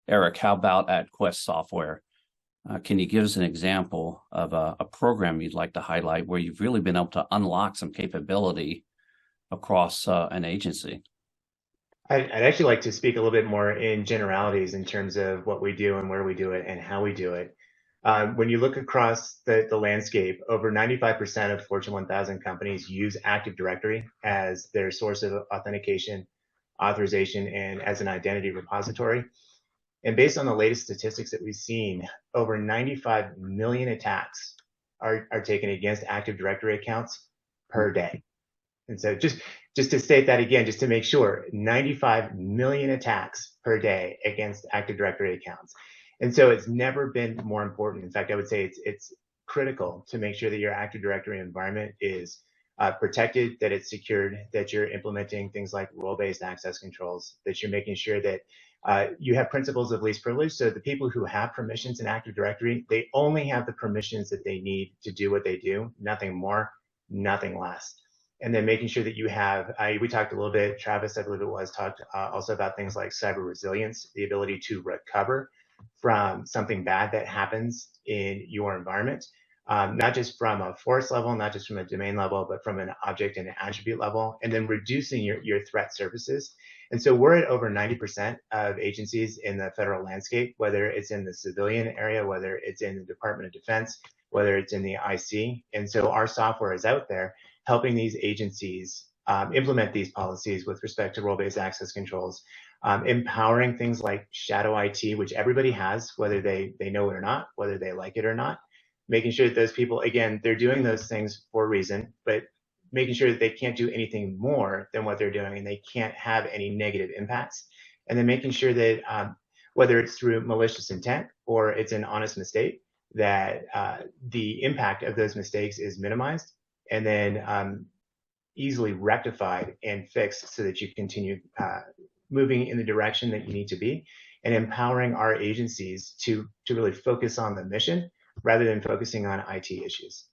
Eric, how about at Quest Software? Can you give us an example of a program you'd like to highlight where you've really been able to unlock some capability across an agency? I'd actually like to speak a little bit more in generalities in terms of what we do and where we do it and how we do it. When you look across the landscape, over 95% of Fortune 1000 companies use Active Directory as their source of authentication, authorization, and as an identity repository. And based on the latest statistics that we've seen, over 95 million attacks are taken against Active Directory accounts per day. And so just to state that again, just to make sure, 95 million attacks per day against Active Directory accounts. And so it's never been more important. In fact, I would say it's critical to make sure that your Active Directory environment is protected, that it's secured, that you're implementing things like role-based access controls, that you're making sure that you have principles of least privilege. So the people who have permissions in Active Directory, they only have the permissions that they need to do what they do, nothing more, nothing less. And then making sure that you have, we talked a little bit, Travis, I believe it was, talked also about things like cyber resilience, the ability to recover from something bad that happens in your environment, not just from a force level, not just from a domain level, but from an object and an attribute level, and then reducing your threat surfaces. And so we're at over 90% of agencies in the federal landscape, whether it's in the civilian area, whether it's in the Department of Defense, whether it's in the IC. And so our software is out there helping these agencies implement these policies with respect to role-based access controls, empowering things like shadow IT, which everybody has, whether they know it or not, whether they like it or not, making sure that those people, again, they're doing those things for a reason, but making sure that they can't do anything more than what they're doing and they can't have any negative impacts. And then making sure that whether it's through malicious intent or it's an honest mistake, that the impact of those mistakes is minimized and then easily rectified and fixed so that you continue moving in the direction that you need to be, and empowering our agencies to really focus on the mission rather than focusing on IT issues.